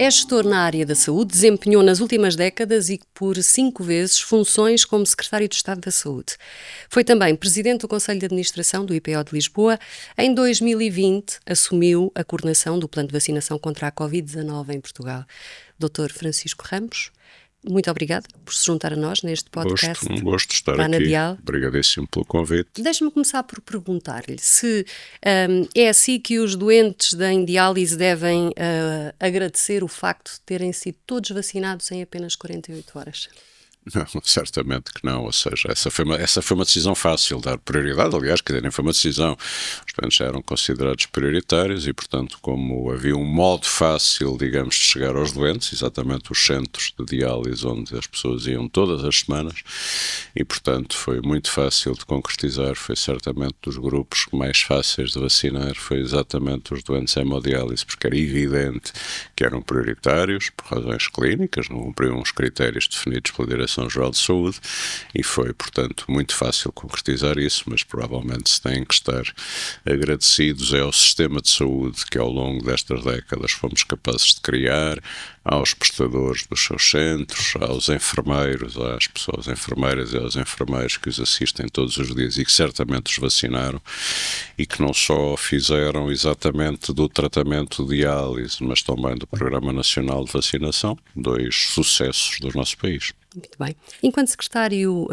É gestor na área da saúde, desempenhou nas últimas décadas e por 5 vezes funções como secretário de Estado da Saúde. Foi também presidente do Conselho de Administração do IPO de Lisboa. Em 2020 assumiu a coordenação do plano de vacinação contra a Covid-19 em Portugal. Dr. Francisco Ramos, muito obrigada por se juntar a nós neste podcast. Um gosto estar da aqui. Anadial. Obrigadíssimo pelo convite. Deixe-me começar por perguntar-lhe se é assim que os doentes da diálise devem agradecer o facto de terem sido todos vacinados em apenas 48 horas. Não, certamente que não, ou seja, essa foi uma decisão fácil, dar prioridade, aliás, quer dizer, nem foi uma decisão, os doentes eram considerados prioritários e, portanto, como havia um modo fácil, digamos, de chegar aos doentes, exatamente os centros de diálise onde as pessoas iam todas as semanas, e, portanto, foi muito fácil de concretizar, foi certamente dos grupos mais fáceis de vacinar, foi exatamente os doentes hemodiálise, porque era evidente que eram prioritários, por razões clínicas, não cumpriam os critérios definidos pela Direção-Geral de Saúde, e foi, portanto, muito fácil concretizar isso, mas provavelmente se têm que estar agradecidos ao sistema de saúde que ao longo destas décadas fomos capazes de criar, aos prestadores dos seus centros, aos enfermeiros, às pessoas enfermeiras e aos enfermeiros que os assistem todos os dias e que certamente os vacinaram e que não só fizeram exatamente do tratamento de diálise, mas também do Programa Nacional de Vacinação, 2 sucessos do nosso país. Muito bem. Enquanto secretário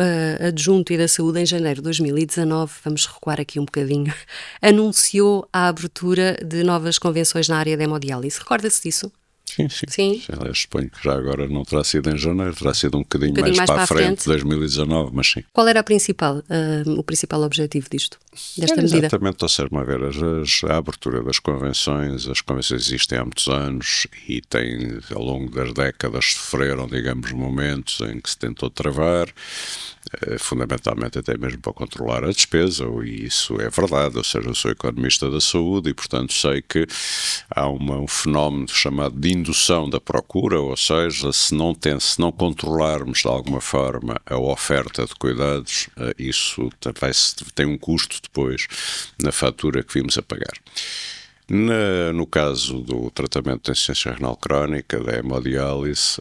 adjunto e da Saúde, em janeiro de 2019, vamos recuar aqui um bocadinho, anunciou a abertura de novas convenções na área da hemodiálise. Recorda-se disso? Sim. Aliás, suponho que já agora não terá sido em janeiro, terá sido um bocadinho mais para a frente, 2019, mas sim. Qual era o principal objetivo desta medida? Exatamente, ou seja, a abertura das convenções, as convenções existem há muitos anos e têm, ao longo das décadas, sofreram, digamos, momentos em que se tentou travar, fundamentalmente até mesmo para controlar a despesa, e isso é verdade, ou seja, eu sou economista da saúde e, portanto, sei que há um fenómeno chamado de indução da procura, ou seja, se não controlarmos de alguma forma a oferta de cuidados, isso tem um custo depois na fatura que vimos a pagar. No caso do tratamento de insuficiência renal crónica, da hemodiálise,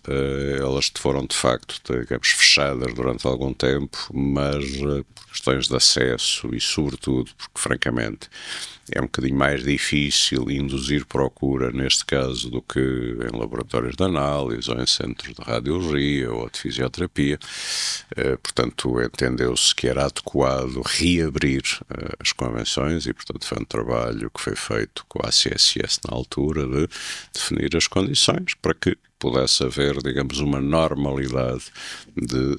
elas foram de facto, digamos, fechadas durante algum tempo, mas por questões de acesso e sobretudo porque, francamente, é um bocadinho mais difícil induzir procura neste caso do que em laboratórios de análise ou em centros de radiologia ou de fisioterapia. Portanto, entendeu-se que era adequado reabrir as convenções e, portanto, foi um trabalho que foi feito com a ACSS na altura de definir as condições para que pudesse haver, digamos, uma normalidade de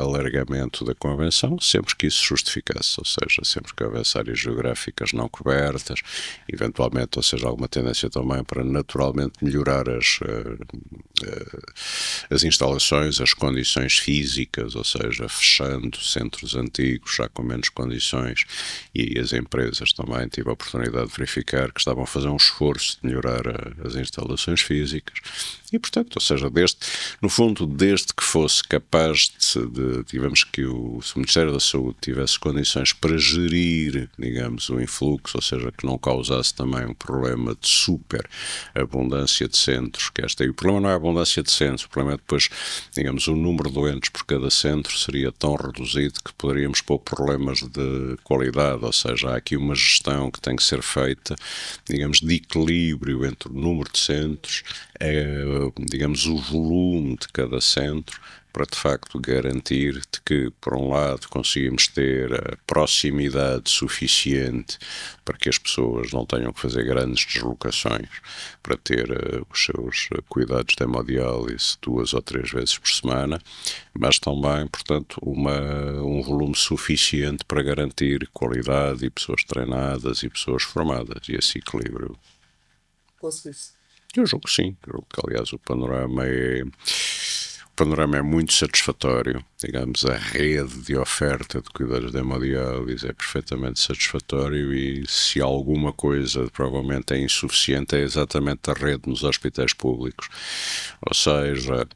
alargamento da convenção, sempre que isso justificasse, ou seja, sempre que houvesse áreas geográficas não cobertas, eventualmente, ou seja, alguma tendência também para naturalmente melhorar as instalações, as condições físicas, ou seja, fechando centros antigos já com menos condições, e as empresas também tive a oportunidade de verificar que estavam a fazer um esforço de melhorar as instalações físicas. E, portanto, ou seja, desde que fosse capaz digamos que o Ministério da Saúde tivesse condições para gerir, digamos, o influxo, ou seja, que não causasse também um problema de super abundância de centros, e o problema não é a abundância de centros, o problema é depois, digamos, o número de doentes por cada centro seria tão reduzido que poderíamos pôr problemas de qualidade, ou seja, há aqui uma gestão que tem que ser feita, digamos, de equilíbrio entre o número de centros, digamos, o volume de cada centro, para de facto garantir de que, por um lado, conseguimos ter a proximidade suficiente para que as pessoas não tenham que fazer grandes deslocações para ter os seus cuidados de hemodiálise 2 ou 3 vezes por semana, mas também, portanto, um volume suficiente para garantir qualidade e pessoas treinadas e pessoas formadas, e esse equilíbrio. Conseguiu-se? Eu julgo que sim, aliás o panorama panorama é muito satisfatório. Digamos, a rede de oferta de cuidados de hemodiálise é perfeitamente satisfatório e se alguma coisa provavelmente é insuficiente é exatamente a rede nos hospitais públicos. Ou seja,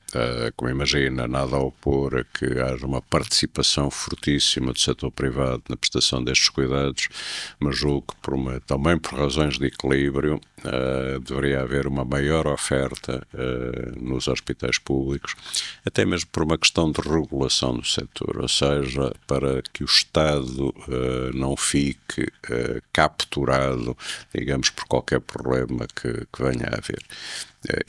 como imagina, nada a opor a que haja uma participação fortíssima do setor privado na prestação destes cuidados, mas julgo que também por razões de equilíbrio deveria haver uma maior oferta nos hospitais públicos, até mesmo por uma questão de regulação do setor, ou seja, para que o Estado não fique capturado, digamos, por qualquer problema que venha a haver.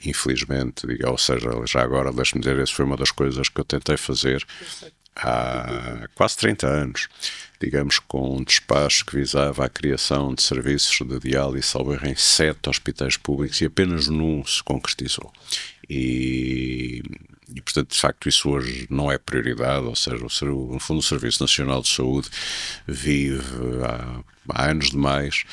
Infelizmente, ou seja, já agora, deixe-me dizer, essa foi uma das coisas que eu tentei fazer há quase 30 anos, digamos, com um despacho que visava a criação de serviços de diálise, salvo erro, em 7 hospitais públicos e apenas num se concretizou. E, portanto, de facto, isso hoje não é prioridade, ou seja, no fundo o Serviço Nacional de Saúde vive há anos demais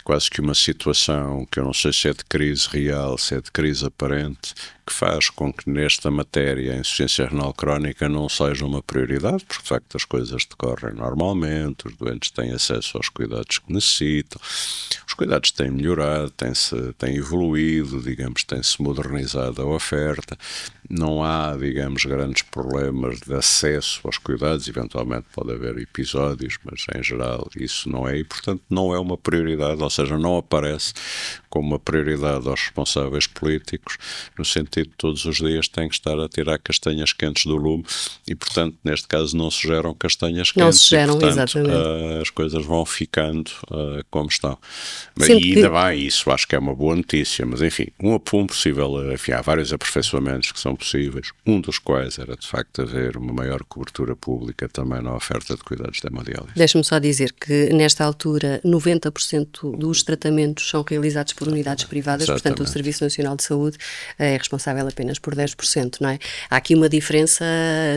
quase que uma situação que eu não sei se é de crise real, se é de crise aparente, que faz com que nesta matéria a insuficiência renal crónica não seja uma prioridade, porque de facto as coisas decorrem normalmente, os doentes têm acesso aos cuidados que necessitam, os cuidados têm melhorado, têm evoluído, digamos, tem-se modernizado a oferta, não há, digamos, grandes problemas de acesso aos cuidados, eventualmente pode haver episódios, mas em geral isso não é, e portanto não é uma prioridade, ou seja, não aparece como uma prioridade aos responsáveis políticos, no sentido de todos os dias têm que estar a tirar castanhas quentes do lume e, portanto, neste caso não se geram castanhas quentes. Não se geram, e, portanto, exatamente. As coisas vão ficando como estão. Sempre E ainda bem, isso acho que é uma boa notícia, mas enfim, um possível, enfim, há vários aperfeiçoamentos que são possíveis, um dos quais era de facto haver uma maior cobertura pública também na oferta de cuidados de hemodiálise. Deixe-me só dizer que nesta altura 90% dos tratamentos são realizados por unidades privadas, Exatamente. Portanto o Serviço Nacional de Saúde é responsável apenas por 10%, não é? Há aqui uma diferença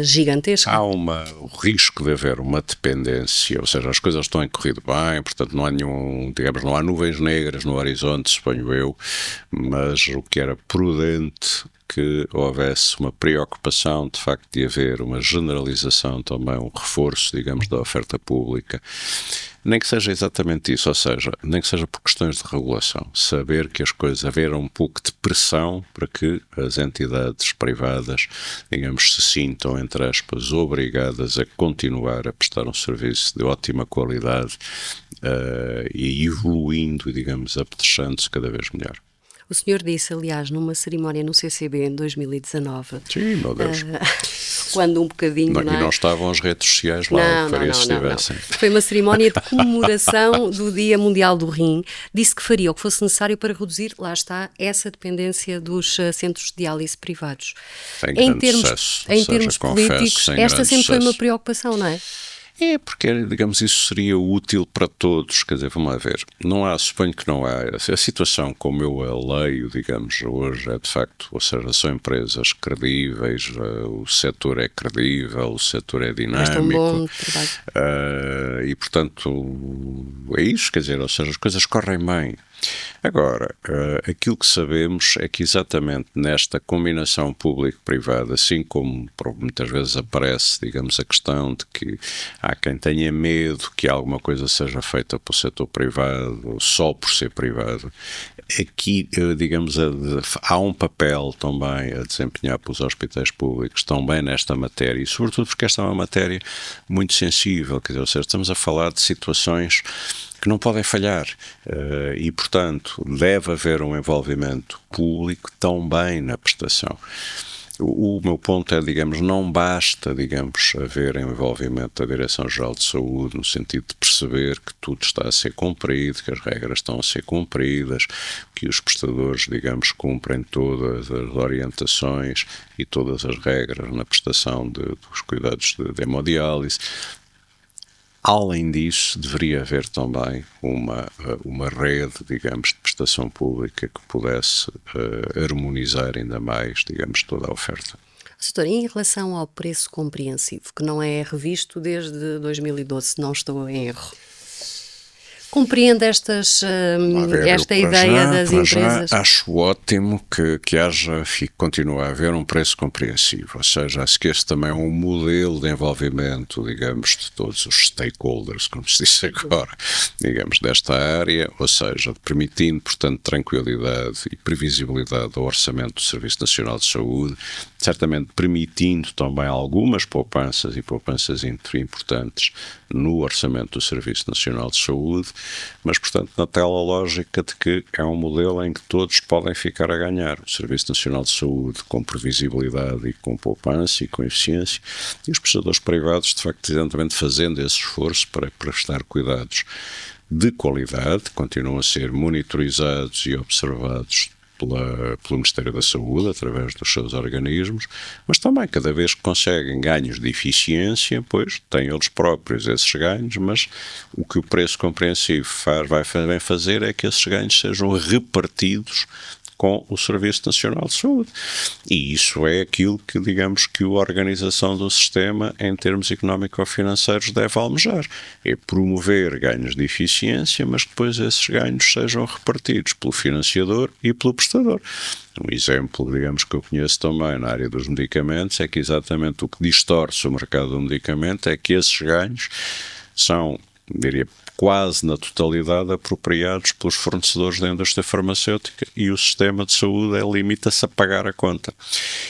gigantesca. Há o risco de haver uma dependência, ou seja, as coisas estão corrido bem, portanto não há não há nuvens negras no horizonte, suponho eu, mas o que era prudente que houvesse uma preocupação de facto de haver uma generalização também, um reforço, digamos, da oferta pública, nem que seja exatamente isso, ou seja, nem que seja por questões de regulação, saber que as coisas, haver um pouco de pressão para que as entidades privadas, digamos, se sintam, entre aspas, obrigadas a continuar a prestar um serviço de ótima qualidade e evoluindo, digamos, apetrechando-se cada vez melhor. O senhor disse, aliás, numa cerimónia no CCB em 2019. Sim, meu Deus. Quando um bocadinho, não é? E não estavam as redes sociais lá, faria se estivessem. Foi uma cerimónia de comemoração do Dia Mundial do Rim. Disse que faria o que fosse necessário para reduzir, lá está, essa dependência dos centros de diálise privados. Em termos políticos, esta sempre foi uma preocupação, não é? É, porque, digamos, isso seria útil para todos, quer dizer, vamos lá ver, suponho que não há, a situação como eu a leio, digamos, hoje é de facto, ou seja, são empresas credíveis, o setor é credível, o setor é dinâmico, um bom trabalho. E portanto é isso, quer dizer, ou seja, as coisas correm bem. Agora, aquilo que sabemos é que exatamente nesta combinação público-privada, assim como muitas vezes aparece, digamos, a questão de que há quem tenha medo que alguma coisa seja feita pelo setor privado, só por ser privado, aqui, digamos, há um papel também a desempenhar pelos hospitais públicos também nesta matéria, e sobretudo porque esta é uma matéria muito sensível, quer dizer, ou seja, estamos a falar de situações que não podem falhar e, portanto, deve haver um envolvimento público também na prestação. O meu ponto é, digamos, não basta, digamos, haver envolvimento da Direção-Geral de Saúde no sentido de perceber que tudo está a ser cumprido, que as regras estão a ser cumpridas, que os prestadores, digamos, cumprem todas as orientações e todas as regras na prestação dos cuidados de hemodiálise. Além disso, deveria haver também uma rede, digamos, de prestação pública que pudesse harmonizar ainda mais, digamos, toda a oferta. Doutor, em relação ao preço compreensivo, que não é revisto desde 2012, se não estou em erro, Compreende esta ideia das empresas? Acho ótimo que continue a haver um preço compreensivo, ou seja, acho que este também é um modelo de envolvimento, digamos, de todos os stakeholders, como se diz agora, digamos, desta área, ou seja, permitindo, portanto, tranquilidade e previsibilidade ao orçamento do Serviço Nacional de Saúde, certamente permitindo também algumas poupanças importantes no orçamento do Serviço Nacional de Saúde, mas, portanto, naquela lógica de que é um modelo em que todos podem ficar a ganhar. O Serviço Nacional de Saúde com previsibilidade e com poupança e com eficiência, e os prestadores privados, de facto, evidentemente fazendo esse esforço para prestar cuidados de qualidade, continuam a ser monitorizados e observados pelo Ministério da Saúde, através dos seus organismos, mas também cada vez que conseguem ganhos de eficiência, pois têm eles próprios esses ganhos, mas o que o preço compreensivo vai fazer é que esses ganhos sejam repartidos com o Serviço Nacional de Saúde. E isso é aquilo que, digamos, que a organização do sistema, em termos económico-financeiros, deve almejar. É promover ganhos de eficiência, mas que depois esses ganhos sejam repartidos pelo financiador e pelo prestador. Um exemplo, digamos, que eu conheço também na área dos medicamentos é que exatamente o que distorce o mercado do medicamento é que esses ganhos são, diria, quase na totalidade apropriados pelos fornecedores da indústria farmacêutica, e o sistema de saúde limita-se a pagar a conta.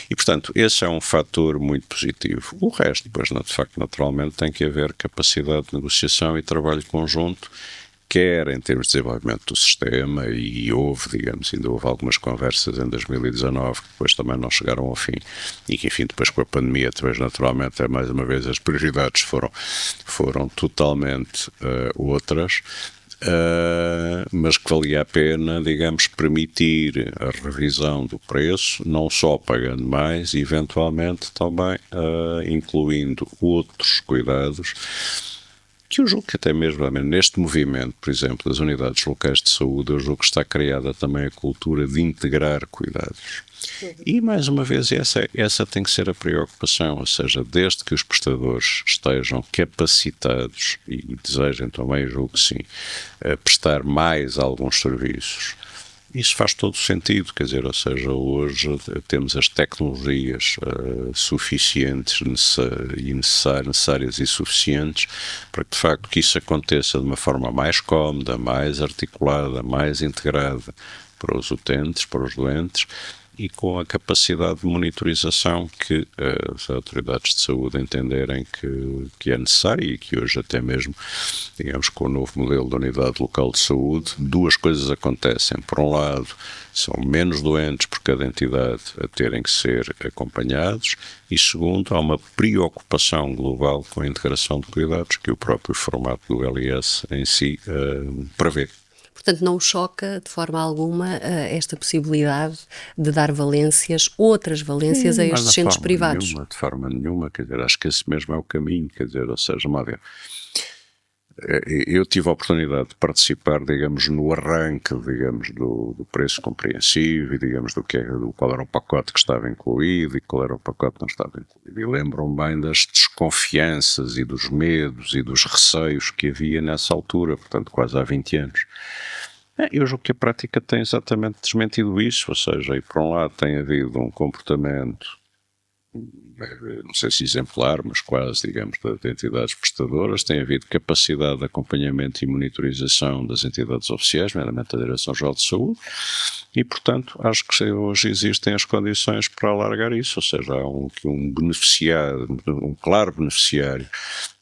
E, portanto, esse é um fator muito positivo. O resto, depois, de facto, naturalmente, tem que haver capacidade de negociação e trabalho conjunto, quer em termos de desenvolvimento do sistema, e ainda houve algumas conversas em 2019 que depois também não chegaram ao fim, e que, enfim, depois com a pandemia, depois naturalmente, mais uma vez, as prioridades foram totalmente outras, mas que valia a pena, digamos, permitir a revisão do preço, não só pagando mais, e eventualmente também incluindo outros cuidados, que eu julgo que até mesmo neste movimento, por exemplo, das unidades locais de saúde, eu julgo que está criada também a cultura de integrar cuidados. E, mais uma vez, essa tem que ser a preocupação, ou seja, desde que os prestadores estejam capacitados e desejem também, eu julgo que sim, prestar mais alguns serviços. Isso faz todo sentido, quer dizer, ou seja, hoje temos as tecnologias suficientes necessárias e suficientes para que, de facto, que isso aconteça de uma forma mais cómoda, mais articulada, mais integrada para os utentes, para os doentes, e com a capacidade de monitorização que as autoridades de saúde entenderem que é necessária, e que hoje até mesmo, digamos, com o novo modelo de unidade local de saúde, duas coisas acontecem. Por um lado, são menos doentes por cada entidade a terem que ser acompanhados, e segundo, há uma preocupação global com a integração de cuidados que o próprio formato do LIS em si prevê. Portanto, não choca de forma alguma esta possibilidade de dar outras valências a estes centros privados? De forma nenhuma, quer dizer, acho que esse mesmo é o caminho, quer dizer, ou seja, Mário, eu tive a oportunidade de participar, digamos, no arranque, digamos, do preço compreensivo, e, digamos, qual era o pacote que estava incluído e qual era o pacote que não estava incluído. E lembro-me bem das desconfianças e dos medos e dos receios que havia nessa altura, portanto, quase há 20 anos. Eu julgo que a prática tem exatamente desmentido isso, ou seja, e por um lado tem havido um comportamento, não sei se exemplar, mas quase, digamos, das entidades prestadoras, tem havido capacidade de acompanhamento e monitorização das entidades oficiais, nomeadamente a Direção-Geral de Saúde, e, portanto, acho que hoje existem as condições para alargar isso, ou seja, há um beneficiário, um claro beneficiário,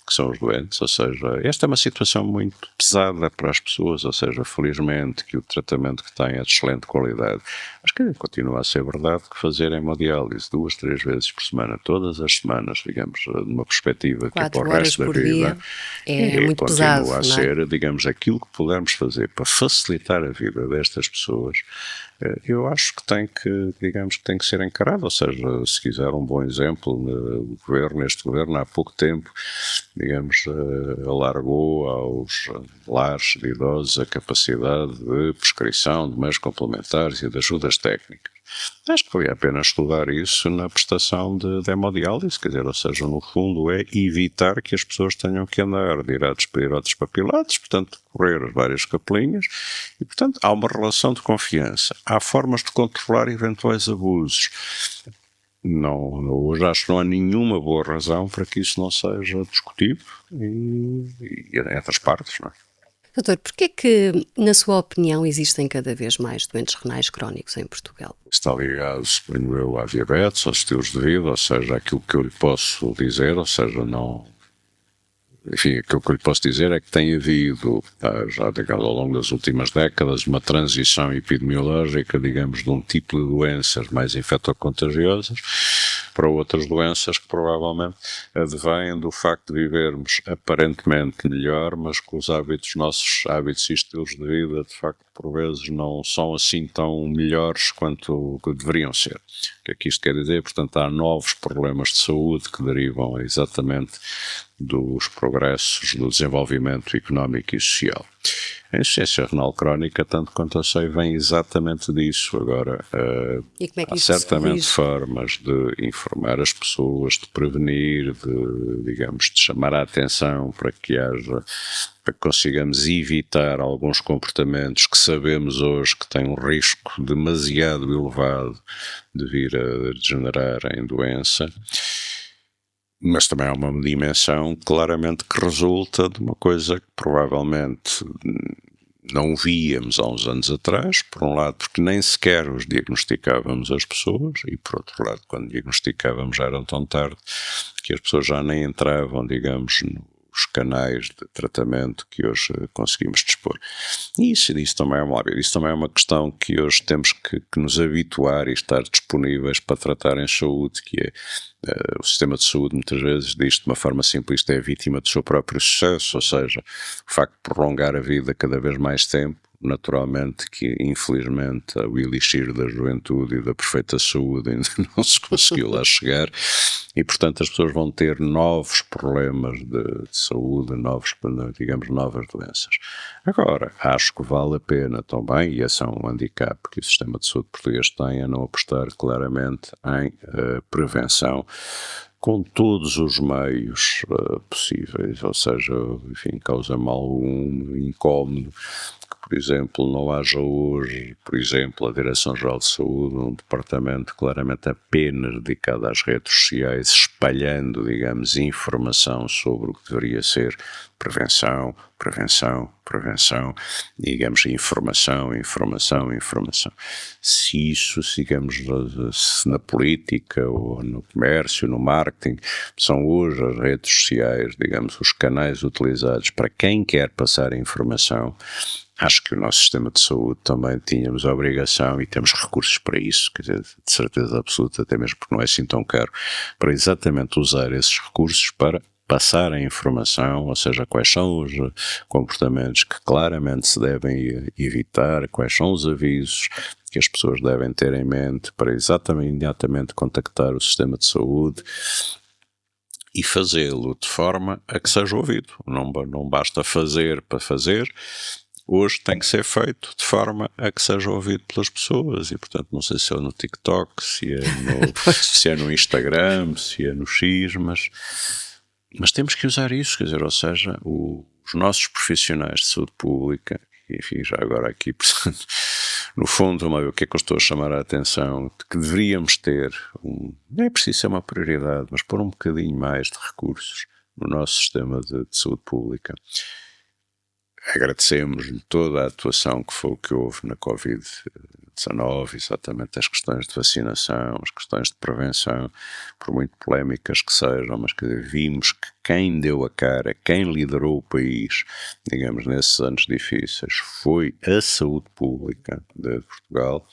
que são os doentes, ou seja, esta é uma situação muito pesada para as pessoas, ou seja, felizmente que o tratamento que têm é de excelente qualidade, mas que continua a ser verdade que fazer hemodiálise 2, 3 vezes por semana, todas as semanas, digamos, numa perspectiva que é para o resto da vida, é muito pesado, continua a ser, digamos, aquilo que pudermos fazer para facilitar a vida destas pessoas. Eu acho que digamos, que tem que ser encarado, ou seja, se quiser um bom exemplo, este governo há pouco tempo, digamos, alargou aos lares de idosos a capacidade de prescrição de meios complementares e de ajudas técnicas. Acho que valia a pena estudar isso na prestação de hemodiálise, quer dizer, ou seja, no fundo é evitar que as pessoas tenham que andar diretos para outros papilados, portanto, correr as várias capelinhas, e, portanto, há uma relação de confiança. Há formas de controlar eventuais abusos. Não, hoje acho que não há nenhuma boa razão para que isso não seja discutido e entre as partes, não é? Doutor, porquê que, na sua opinião, existem cada vez mais doentes renais crónicos em Portugal? Está ligado, suponho eu, à diabetes, aos estilos de vida, ou seja, aquilo que eu lhe posso dizer, ou seja, não... Enfim, aquilo que eu lhe posso dizer é que tem havido, já digamos, ao longo das últimas décadas, uma transição epidemiológica, digamos, de um tipo de doenças mais infectocontagiosas para outras doenças que provavelmente advêm do facto de vivermos aparentemente melhor, mas que os nossos hábitos e estilos de vida, de facto, por vezes não são assim tão melhores quanto deveriam ser. O que é que isto quer dizer? Portanto, há novos problemas de saúde que derivam exatamente dos progressos do desenvolvimento económico e social. A insuficiência renal crónica, tanto quanto eu sei, vem exatamente disso. Agora, E como é que há isso se certamente corrige? formas de informar as pessoas, de prevenir, de, digamos, de chamar a atenção para que consigamos evitar alguns comportamentos que sabemos hoje que têm um risco demasiado elevado de vir a degenerar em doença. Mas também há uma dimensão claramente que resulta de uma coisa que provavelmente não víamos há uns anos atrás, por um lado porque nem sequer os diagnosticávamos as pessoas, e por outro lado, quando diagnosticávamos já era tão tarde que as pessoas já nem entravam, digamos, nos canais de tratamento que hoje conseguimos dispor. E isso também é isso também é uma questão que hoje temos que nos habituar e estar disponíveis para tratar em saúde, que é o sistema de saúde muitas vezes diz de uma forma simplista é vítima do seu próprio sucesso, ou seja, o facto de prolongar a vida cada vez mais tempo, naturalmente que infelizmente o elixir da juventude e da perfeita saúde ainda não se conseguiu lá chegar e portanto as pessoas vão ter novos problemas de saúde, digamos, novas doenças. Agora, acho que vale a pena também, e esse é um handicap que o sistema de saúde português tem, a não apostar claramente em prevenção com todos os meios possíveis, ou seja, enfim, causa-me algum incómodo que, por exemplo, não haja hoje, por exemplo, a Direção-Geral de Saúde, um departamento claramente apenas dedicado às redes sociais, espalhando, digamos, informação sobre o que deveria ser prevenção, digamos, informação. Se isso, digamos, se na política ou no comércio, no marketing, são hoje as redes sociais, digamos, os canais utilizados para quem quer passar a informação, acho que o nosso sistema de saúde também tínhamos a obrigação e temos recursos para isso, quer dizer, de certeza absoluta, até mesmo porque não é assim tão caro, para exatamente usar esses recursos para passar a informação, ou seja, quais são os comportamentos que claramente se devem evitar, quais são os avisos que as pessoas devem ter em mente para exatamente, imediatamente contactar o sistema de saúde e fazê-lo de forma a que seja ouvido. Não basta fazer para fazer, hoje tem que ser feito de forma a que seja ouvido pelas pessoas e, portanto, não sei se é no TikTok, se é no Instagram, se é no X, mas temos que usar isso, quer dizer, ou seja, os nossos profissionais de saúde pública, enfim, já agora aqui, portanto, no fundo, o que é que eu estou a chamar a atenção, de que deveríamos ter, não é preciso ser uma prioridade, mas pôr um bocadinho mais de recursos no nosso sistema de saúde pública. Agradecemos-lhe toda a atuação que houve na Covid-19, exatamente as questões de vacinação, as questões de prevenção, por muito polémicas que sejam, mas que vimos que quem deu a cara, quem liderou o país, digamos, nesses anos difíceis, foi a saúde pública de Portugal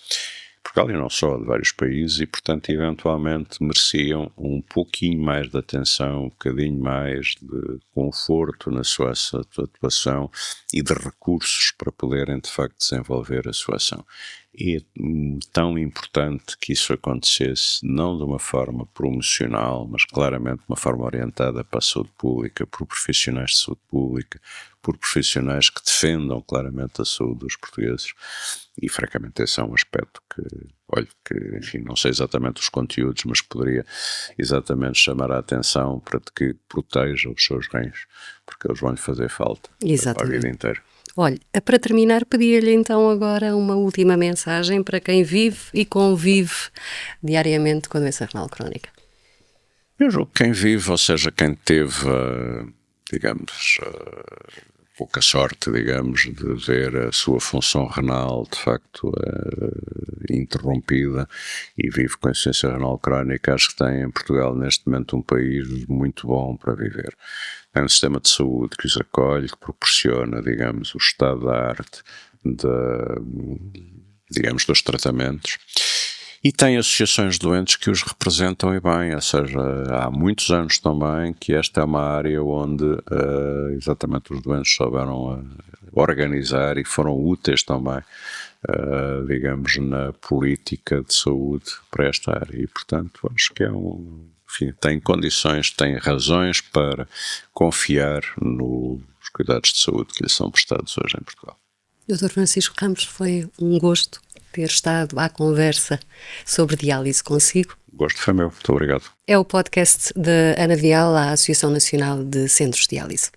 e não só, de vários países, e portanto eventualmente mereciam um pouquinho mais de atenção, um bocadinho mais de conforto na sua atuação e de recursos para poderem de facto desenvolver a sua ação. e é tão importante que isso acontecesse, não de uma forma promocional, mas claramente de uma forma orientada para a saúde pública, por profissionais de saúde pública, por profissionais que defendam claramente a saúde dos portugueses. E francamente esse é um aspecto que, enfim, não sei exatamente os conteúdos, mas que poderia exatamente chamar a atenção para que proteja os seus rins, porque eles vão lhe fazer falta a vida inteira. Olha, para terminar, pedia-lhe então agora uma última mensagem para quem vive e convive diariamente com a doença renal crónica. Eu julgo que quem vive, ou seja, quem teve, digamos, pouca sorte, digamos, de ver a sua função renal de facto interrompida e vive com insuficiência renal crónica, acho que tem em Portugal neste momento um país muito bom para viver. Tem um sistema de saúde que os acolhe, que proporciona, digamos, o estado da arte digamos, dos tratamentos. E tem associações de doentes que os representam e bem, ou seja, há muitos anos também que esta é uma área onde exatamente os doentes souberam organizar e foram úteis também, digamos, na política de saúde para esta área. E, portanto, acho que enfim, tem condições, tem razões para confiar nos cuidados de saúde que lhe são prestados hoje em Portugal. Dr. Francisco Ramos, foi um gosto ter estado à conversa sobre diálise consigo. O gosto foi meu, muito obrigado. É o podcast da Ana Vial, a Associação Nacional de Centros de Diálise.